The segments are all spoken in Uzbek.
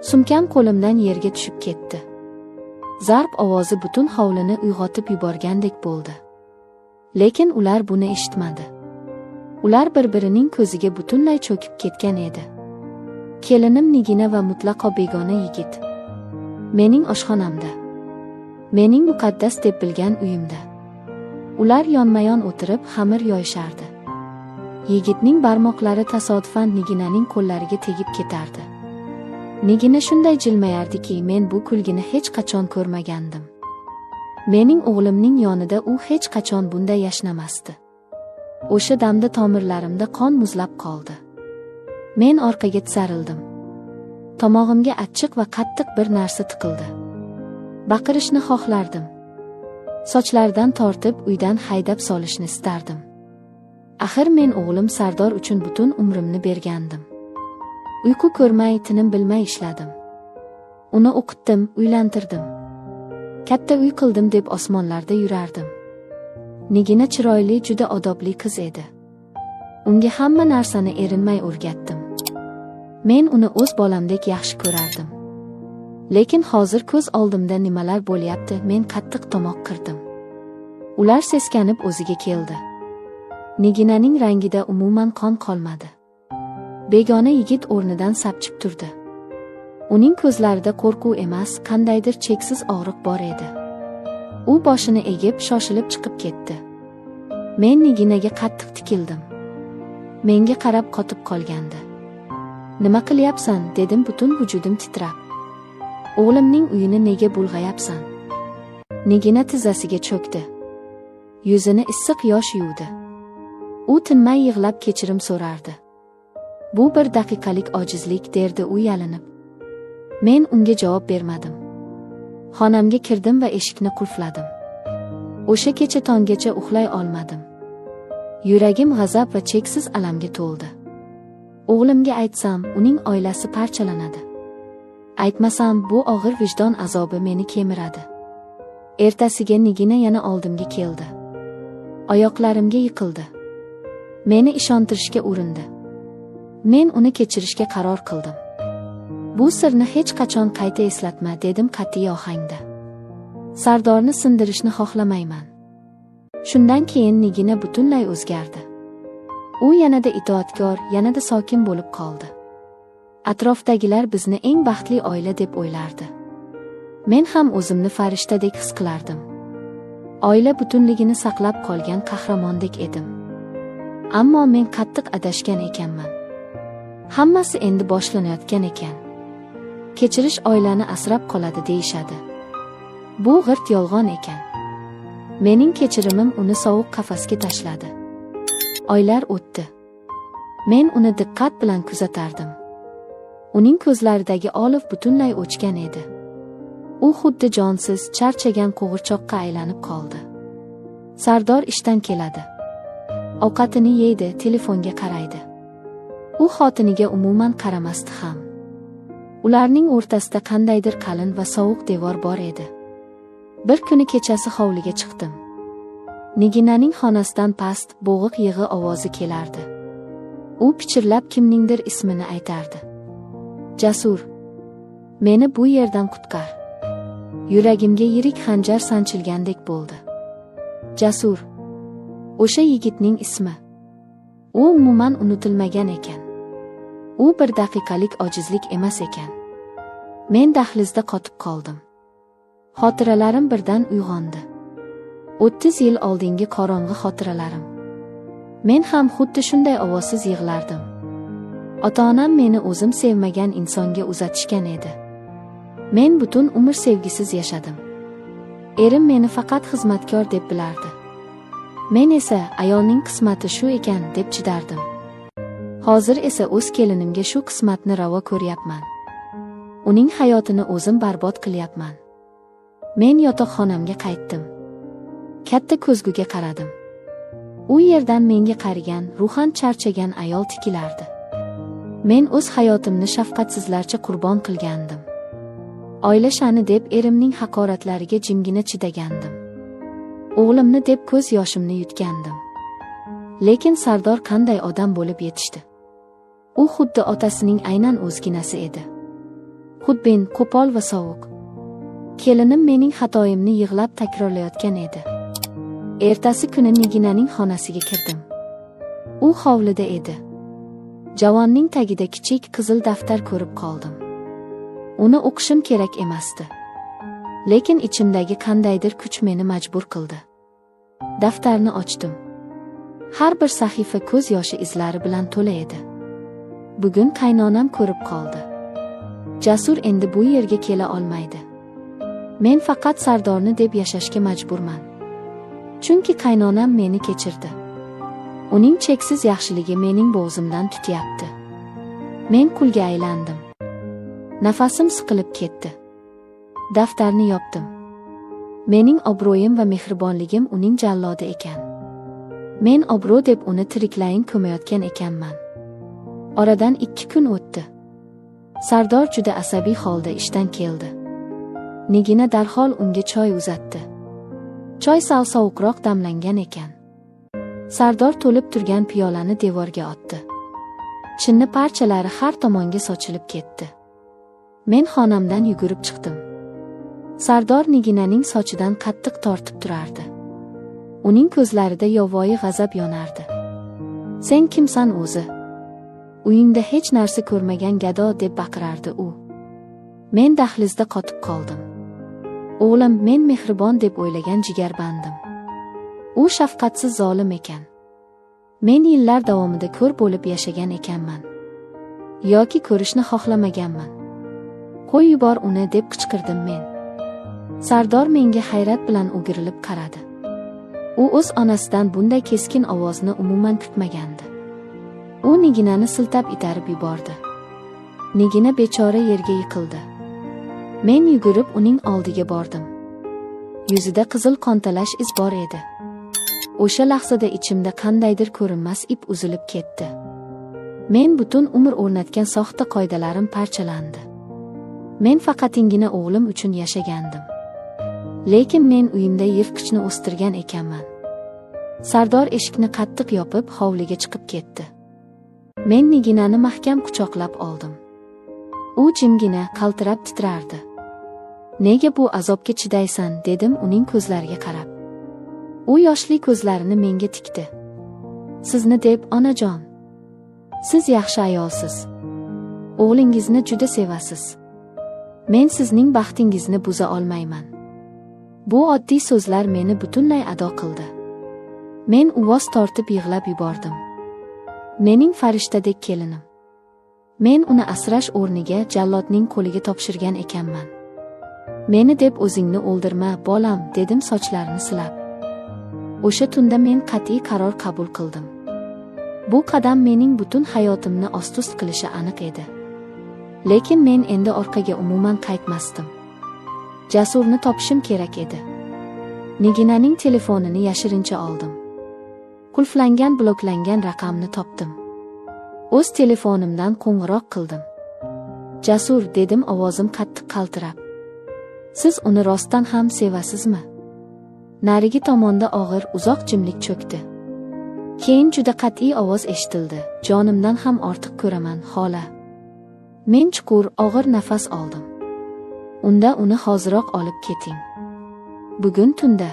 Sumkam qo'limdan yerga tushib ketdi. Zarb ovozi butun hovlini uyg'otib yuborgandek bo'ldi. Lekin ular buni eshitmadi. Ular bir-birining ko'ziga butunlay cho'kib ketgan edi. Kelinim Nigina va mutlaqo begona yigit. Mening oshxonamda. Mening muqaddas deb bilgan uyimda. Ular yonma-yon o'tirib xamir yoyishardi. Yigitning barmoqlari tasodifan Niginaning qo'llariga tegib ketardi. Nigina shunday jilmayardiki, men bu kulgini hech qachon ko'rmagandim. Mening o'g'limning yonida u hech qachon bunday yashnamasdi. O'sha damda tomirlarimda qon muzlab qoldi. Men orqaga tisarildim. Tomog'imga achchiq va qattiq bir narsa tiqildi. Baqirishni xohlardim. Sochlaridan tortib uydan haydab solishni istardim. Axir men o'g'lim Sardor uchun butun umrimni bergandim. Uyqu ko'rmay, tinim bilmay ishladim. Uni o'qitdim, uylantirdim. Katta uy qildim deb osmonlarda yurardim. Nigina chiroyli, juda odobli qiz edi. Unga hamma narsani erinmay o'rgatdim. Men uni o'z bolamdek yaxshi ko'rardim. Lekin hozir ko'z oldimda nimalar bo'lyapti, men qattiq tomoq qirdim. Ular seskanib o'ziga keldi. Niginaning rangida umuman qon qolmadi. Begona yigit o'rnidan sapchib turdi. Uning ko'zlarida qo'rquv emas, qandaydir cheksiz og'riq bor edi. U boshini egib, shoshilib chiqib ketdi. Men Niginaga qattiq tikildim. Menga qarab qotib qolgandi. "Nima qilyapsan?" dedim butun vujudim titrab. "O'g'limning uyini nega bulg'ayapsan?" Nigina tizzasiga cho'kdi. Yuzini issiq yosh yuvdi. U tinmay yig'lab kechirim so'rardi. "Bu bir daqiqalik ojizlik", derdi u yalinib. Men unga javob bermadim. Xonamga kirdim va eshikni qulfladim. O'sha kecha tonggacha uxlay olmadim. Yuragim g'azab va cheksiz alamga to'ldi. O'g'limga aytsam, uning oilasi parchalanadi. Aytmasam, bu og'ir vijdon azobi meni kemiradi. Ertasiga Nigina yana oldimga keldi. Oyoqlarimga yiqildi. Meni ishontirishga urindi. Men uni kechirishga qaror qildim. "Bu sirni hech qachon qayta eslatma", dedim qat'iy ohangda. "Sardorni sindirishni xohlamayman." Shundan keyin Nigina butunlay o'zgardi. U yanada itoatkor, yanada sokin bo'lib qoldi. Atrofdagilar bizni eng baxtli oila deb o'ylardi. Men ham o'zimni farishtadek his qilardim. Oila butunligini saqlab qolgan qahramondek edim. Ammo men qattiq adashgan ekanman. Hammasi endi boshlanayotgan ekan. Kechirish oilani asrab qoladi deyishadi. Bu g'irt yolg'on ekan. Mening kechirimim uni sovuq qafasga tashladi. Oylar o'tdi. Men uni diqqat bilan kuzatardim. Uning ko'zlaridagi oliv butunlay o'chgan edi. U xuddi jonsiz, charchagan qo'g'irchoqqa aylanib qoldi. Sardor ishdan keladi. Ovqatini yeydi, telefonga qaraydi. U xotiniga umuman qaramasdi ham. Ularning o'rtasida qandaydir qalin va sovuq devor bor edi. Bir kuni kechasi hovliga chiqdim. Niginaning xonasidan past, bo'g'iq yig'i ovozi kelardi. U pichirlab kimningdir ismini aytardi. "Jasur, meni bu yerdan qutqar." Yuragimga yirik xanjar sanchilgandek bo'ldi. Jasur. O'sha yigitning ismi. U umuman unutilmagan ekan. U bir daqiqalik ojizlik emas ekan. Men dahlizda qotib qoldim. Xotiralarim birdan uyg'ondi. 30 yil oldingi qorong'i xotiralarim. Men ham xuddi shunday ovozsiz yig'lardim. Ota-onam meni o'zim sevmagan insonga uzatishgan edi. Men butun umr sevgisiz yashadim. Erim meni faqat xizmatkor deb bilardi. Men esa ayolning qismati shu ekan deb chidardim. Hozir esa o'z kelinimga shu qismatni ravo ko'ryapman. Uning hayotini o'zim barbod qilyapman. Men yotoqxonamga qaytdim. Katta ko'zguga qaradim. U yerdan menga qarigan, ruhan charchagan ayol tikilardi. Men o'z hayotimni shafqatsizlarcha qurbon qilgandim. Oila sha'ni deb erimning haqoratlariga jimgina chidagandim. O'g'limni deb ko'z yoshimni yutgandim. Lekin Sardor qanday odam bo'lib yetishdi? U xuddi otasining aynan o'zginasi edi. xudbin, qo'pol va sovuq. Kelinim mening xatoyimni yig'lab takrorlayotgan edi. Ertasi kuni Niginaning xonasiga kirdim. U hovlida edi. Javonning tagida kichik qizil daftar ko'rib qoldim. Uni o'qishim kerak emasdi. Lekin ichimdagi qandaydir kuch meni majbur qildi. Daftarni ochdim. Har bir sahifa ko'z yoshi izlari bilan to'la edi. Bugun qaynonam ko'rib qoldi. Jasur endi bu yerga kela olmaydi. Men faqat Sardorni deb yashashga majburman. Chunki qaynonam meni kechirdi. Uning cheksiz yaxshiligi mening bo'g'zimdan tutyapti. Men qulga aylandim. Nafasim siqilib ketdi. Daftarni yopdim. Mening obro'yim va mehribonligim uning jallodi ekan. Men obro' deb uni tiriklayin ko'mayotgan ekanman. Oradan 2 kun o'tdi. Sardor juda asabiy holda ishdan keldi. Nigina darhol unga choy uzatdi. Choy sal sovuqroq damlangan ekan. Sardor to'lib turgan piyolani devorga otdi. Chinni parchalari har tomonga sochilib ketdi. Men xonamdan yugurib chiqdim. Sardor Niginaning sochidan qattiq tortib turardi. Uning ko'zlarida yovvoyi g'azab yonardi. "Sen kimsan o'zi? Uyingda hech narsa ko'rmagan gado", deb baqirardi u. Men dahlizda qotib qoldim. O'g'lim, men mehribon deb o'ylagan jigarbandim. U shafqatsiz zolim ekan. Men yillar davomida ko'r bo'lib yashagan ekanman. Yoki ko'rishni xohlamaganman. "Qo'y yubor uni", deb qichqirdim men. Sardor menga hayrat bilan o'girilib qaradi. U o'z onasidan bunday keskin ovozni umuman kutmagandi. U Niginani siltab itarib yubordi. Nigina bechora yerga yiqildi. Men yugurib uning oldiga bordim. Yuzida qizil qontalash iz bor edi. O'sha lahzada ichimda qandaydir ko'rinmas ip uzilib ketdi. Men butun umr o'rnatgan soxta qoidalarim parchalandi. Men faqatgina o'g'lim uchun yashagandim. Lekin men uyimda yirtqichni o'stirgan ekanman. Sardor eshikni qattiq yopib hovliga chiqib ketdi. Men Niginani mahkam quchoqlab oldim. U jimgina qaltirab titrardi. "Nega bu azobga chidaysan?" dedim uning ko'zlariga qarab. U yoshli ko'zlarini menga tikdi. "Sizni deb, onajon. Siz yaxshi ayolsiz. O'g'lingizni juda sevasiz. Men sizning baxtingizni buza olmayman." Bu oddiy so'zlar meni butunlay ado qildi. Men uvoz tortib yig'lab yubordim. Mening farishtadek kelinim. Men uni asrash o'rniga jallodning qo'liga topshirgan ekanman. "Meni deb o'zingni o'ldirma, bolam", dedim sochlarini silab. O'sha tunda men qat'iy qaror qabul qildim. Bu qadam mening butun hayotimni ost-ust qilishi aniq edi. Lekin men endi orqaga umuman qaytmasdim. Jasurni topishim kerak edi. Niginaning telefonini yashirincha oldim. Qulflangan bloklangan raqamni topdim. O'z telefonimdan qo'ng'iroq qildim. "Jasur", dedim ovozim qattiq qaltirab. "Siz uni rostdan ham sevasizmi?" Narigi tomonda og'ir, uzoq jimlik cho'kdi. Keyin juda qat'iy ovoz eshitildi. "Jonimdan ham ortiq ko'raman, xola." Men chuqur, og'ir nafas oldim. "Unda uni hoziroq olib keting. Bugun tunda.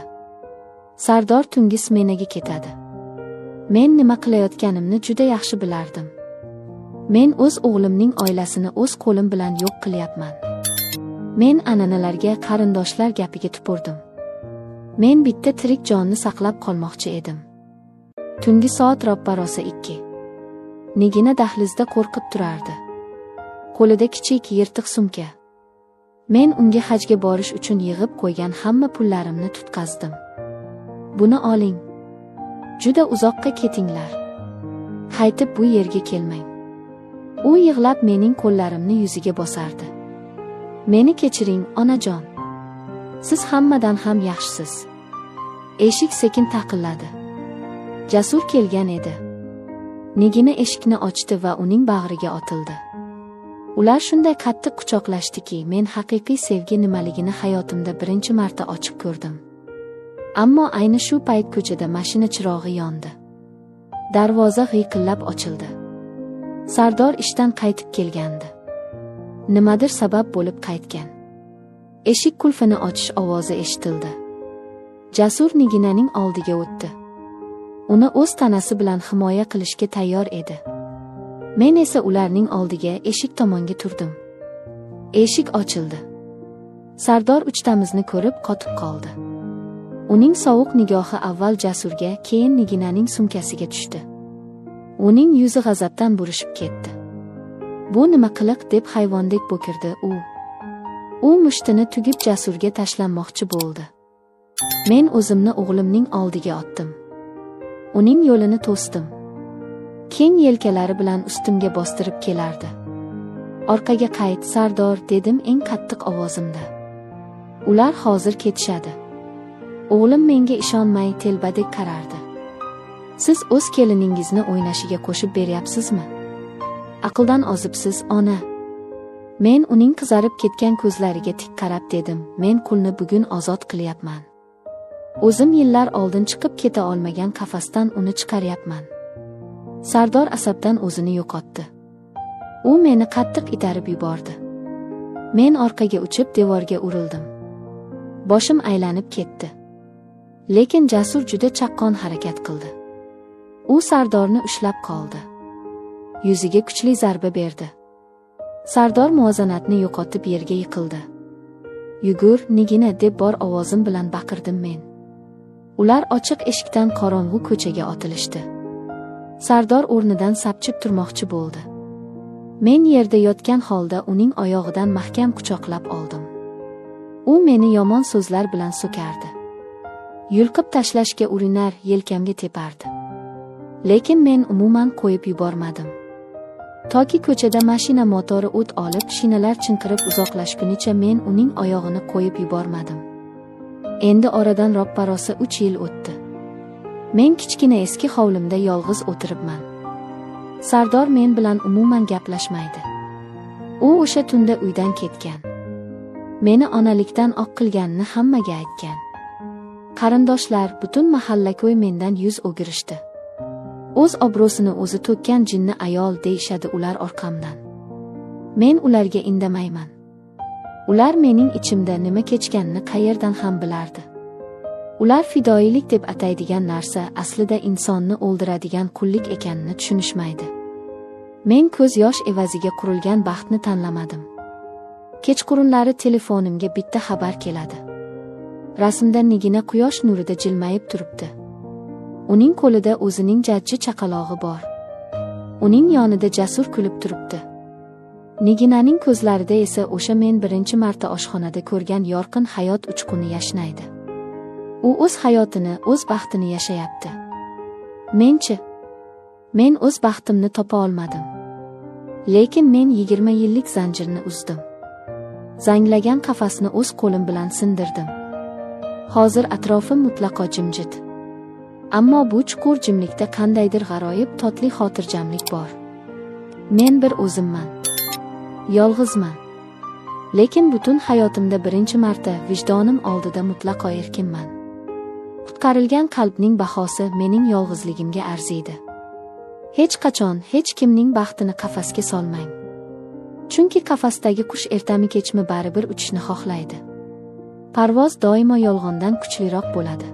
Sardor tungi smenaga ketadi. Men nima qilayotganimni juda yaxshi bilardim. Men o'z o'g'limning oilasini o'z qo'lim bilan yo'q qilyapman. Men an'analarga, qarindoshlar gapiga tupurdim. Men bitta tirik jonni saqlab qolmoqchi edim." Tungi soat roppa-rosa 2. Nigina dahlizda qo'rqib turardi. Qo'lida kichik yirtiq sumka. Men unga hajga borish uchun yig'ib qo'ygan hamma pullarimni tutqazdim. "Buni oling. Juda uzoqqa ketinglar. Qaytib bu yerga kelmang." U yig'lab mening qo'llarimni yuziga bosardi. "Meni kechiring, onajon. Siz hammadan ham yaxshisiz." Eshik sekin taqilladi. Jasur kelgan edi. Nigina eshikni ochdi va uning bag'riga otildi. Ular shunday qattiq quchoqlashdiki, men haqiqiy sevgi nimaligini hayotimda birinchi marta ochib ko'rdim. Ammo ayni shu payt ko'chada mashina chirog'i yondi. Darvoza g'iyqillab ochildi. Sardor ishdan qaytib kelgandi. nimadir sabab bo'lib qaytgan. Eshik qulfini ochish ovozi eshitildi. Jasur Niginaning oldiga o'tdi. Uni o'z tanasi bilan himoya qilishga tayyor edi. Men esa ularning oldiga eshik tomonga turdim. Eshik ochildi. Sardor uchtamizni ko'rib qotib qoldi. Uning sovuq nigohi avval Jasurga, keyin Niginaning sumkasiga tushdi. Uning yuzi g'azabdan burishib ketdi. Bu nima qiliq deb hayvondek bo'kirdi u. U mushtini tugib Jasurga tashlanmoqchi bo'ldi. Men o'zimni o'g'limning oldiga otdim. Uning yo'lini to'sdim. Keng yelkalari bilan ustimga bostirib kelardi. Orqaga qayt, Sardor, dedim eng qattiq ovozimda. Ular hozir ketishadi. O'g'lim menga ishonmay telbadek qarardi. Siz o'z keliningizni o'ynashiga qo'shib beryapsizmi? Aqldan ozibsiz, ona. Men uning qizarib ketgan ko'zlariga tik qarab dedim, men qulni bugun ozod qilyapman. O'zim yillar oldin chiqib keta olmagan qafasdan uni chiqaryapman. Sardor asabdan o'zini yo'qotdi. U meni qattiq itarib yubordi. Men orqaga uchib devorga urildim. Boshim aylanib ketdi. Lekin Jasur juda chaqqon harakat qildi. U Sardorni ushlab qoldi. Yuziga kuchli zarba berdi. Sardor muvozanatni yo'qotib yerga yiqildi. Yugur, Nigina, deb bor ovozim bilan baqirdim men. Ular ochiq eshikdan qorong'u ko'chaga otilishdi. Sardor o'rnidan sapchib turmoqchi bo'ldi. Men yerda yotgan holda uning oyog'idan mahkam quchoqlab oldim. U meni yomon so'zlar bilan so'kardi. Yulqib tashlashga urinar, yelkamga tepardi. Lekin men umuman qo'yib yubormadim. Toki ko'chada mashina motori o't olib, shinalar chinqirib uzoqlashgunicha men uning oyog'ini qo'yib yubormadim. Endi oradan roppa-rosa 3 yil o'tdi. Men kichkina eski hovlimda yolg'iz o'tiribman. Sardor men bilan umuman gaplashmaydi. U o'sha tunda uydan ketgan. Meni onalikdan oq qilganini hammaga aytgan. Qarindoshlar, butun mahalla-ko'y mendan yuz o'girishdi. O'z obro'sini o'zi to'kkan jinni ayol deyishadi ular orqamdan. Men ularga indamayman. Ular mening ichimda nima kechganini qayerdan ham bilardi. Ular fidoyilik deb ataydigan narsa aslida insonni o'ldiradigan qullik ekanini tushunishmaydi. Men ko'z yosh evaziga qurilgan baxtni tanlamadim. Kechqurunlari telefonimga bitta xabar keladi. Rasmda Nigina quyosh nurida jilmayib turibdi. Uning qo'lida o'zining jajji chaqalog'i bor. Uning yonida Jasur kulib turibdi. Niginaning ko'zlarida esa o'sha men birinchi marta oshxonada ko'rgan yorqin hayot uchquni yashnaydi. U o'z hayotini, o'z baxtini yashayapti. Men-chi? Men o'z baxtimni topa olmadim. Lekin men 20 yillik zanjirni uzdim. Zanglagan qafasni o'z qo'lim bilan sindirdim. Hozir atrofim mutlaqo jimjit. Ammo bu chuqur jimlikda qandaydir g'aroyib totli xotirjamlik bor. Men bir o'zimman. Yolg'izman. Lekin butun hayotimda birinchi marta vijdonim oldida mutlaqo erkinman. Qutqarilgan qalbning bahosi mening yolg'izligimga arziydi. Hech qachon hech kimning baxtini qafasga solmang. Chunki qafasdagi qush ertami kechmi baribir uchishni xohlaydi. Parvoz doimo yolg'ondan kuchliroq bo'ladi.